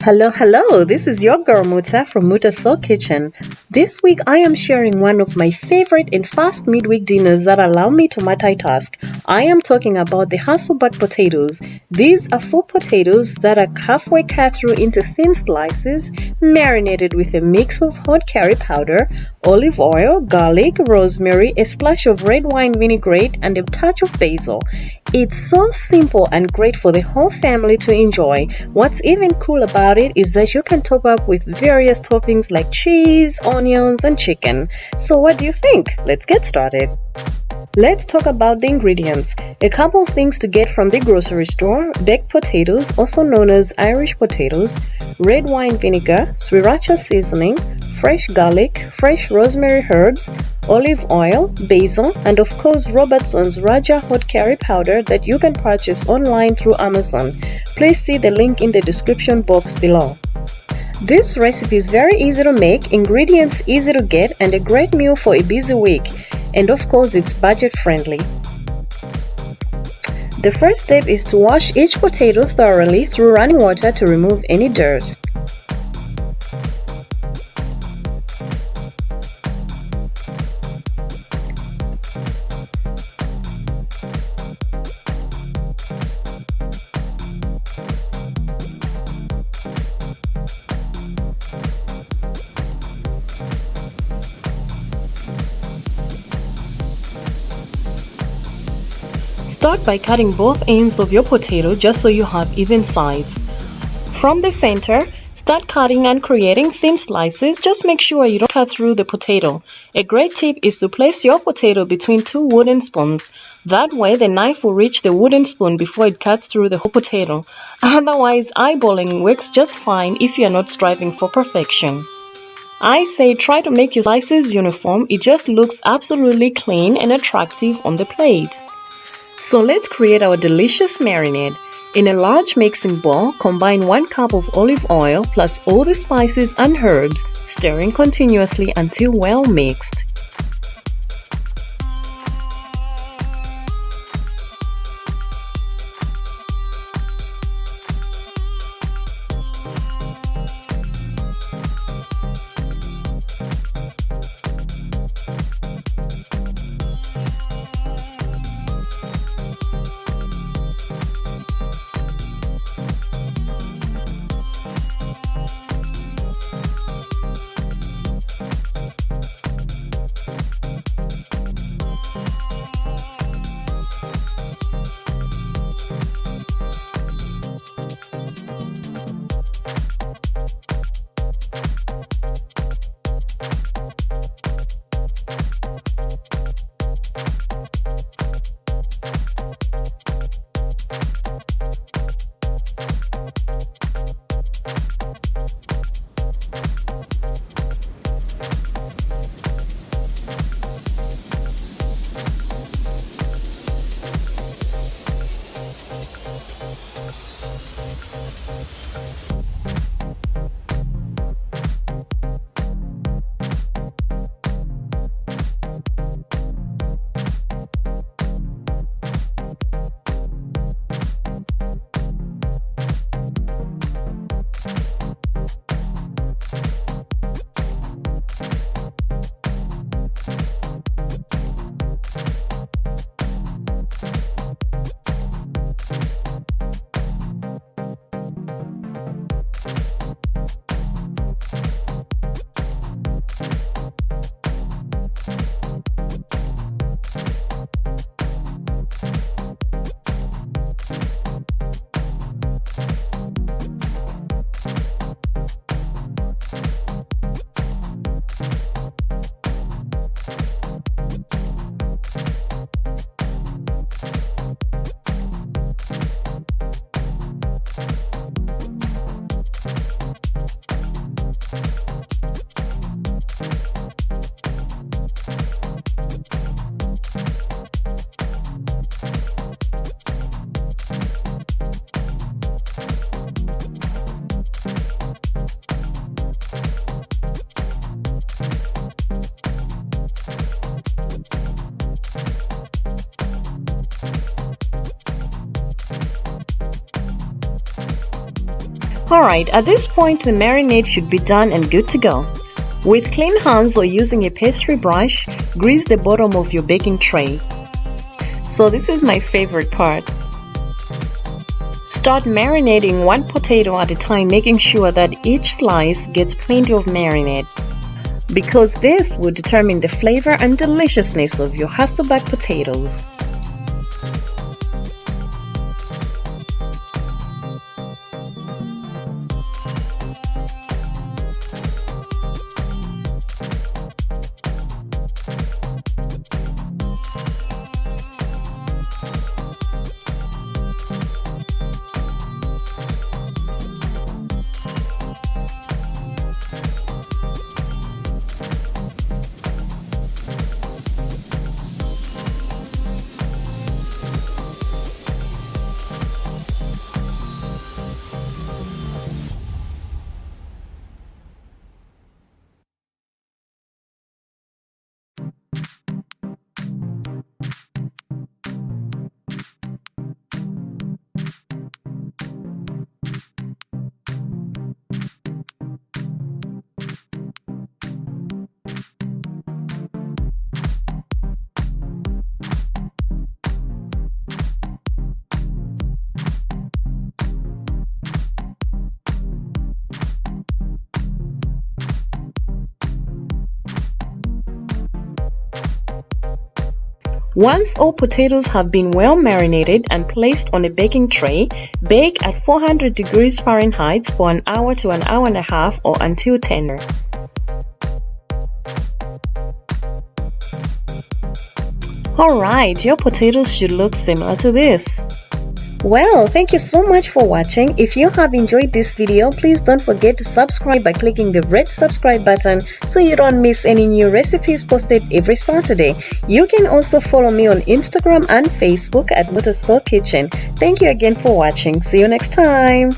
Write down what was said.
Hello, this is your girl Muta from Muta Soul Kitchen. This week I am sharing one of my favorite and fast midweek dinners that allow me to multitask. I am talking about the Hasselback potatoes. These are full potatoes that are halfway cut through into thin slices, marinated with a mix of hot curry powder, olive oil, garlic, rosemary, a splash of red wine vinaigrette, and a touch of basil. It's so simple and great for the whole family to enjoy. What's even cool about it is that you can top up with various toppings like cheese, onions, and chicken. So what do you think? Let's get started. Let's talk about the ingredients. A couple of things to get from the grocery store: baked potatoes, also known as Irish potatoes, red wine vinegar, sriracha seasoning, fresh garlic, fresh rosemary herbs, olive oil, basil, and of course Robertson's Raja hot curry powder that you can purchase online through Amazon. Please see the link in the description box below. This recipe is very easy to make, ingredients easy to get, and a great meal for a busy week. And of course, it's budget friendly. The first step is to wash each potato thoroughly through running water to remove any dirt. Start by cutting both ends of your potato just so you have even sides. From the center, start cutting and creating thin slices. Just make sure you don't cut through the potato. A great tip is to place your potato between two wooden spoons. That way the knife will reach the wooden spoon before it cuts through the whole potato. Otherwise, eyeballing works just fine if you are not striving for perfection. I say try to make your slices uniform. It just looks absolutely clean and attractive on the plate. So let's create our delicious marinade. In a large mixing bowl, combine 1 cup of olive oil plus all the spices and herbs, stirring continuously until well mixed. Alright, at this point the marinade should be done and good to go. With clean hands or using a pastry brush, grease the bottom of your baking tray. So this is my favorite part. Start marinating one potato at a time, making sure that each slice gets plenty of marinade, because this will determine the flavor and deliciousness of your Hasselback potatoes. Once all potatoes have been well marinated and placed on a baking tray, bake at 400 degrees Fahrenheit for an hour to an hour and a half or until tender. Alright, your potatoes should look similar to this. Well, thank you so much for watching. If you have enjoyed this video, please don't forget to subscribe by clicking the red subscribe button so you don't miss any new recipes posted every Saturday. You can also follow me on Instagram and Facebook at Muta Kitchen. Thank you again for watching. See you next time.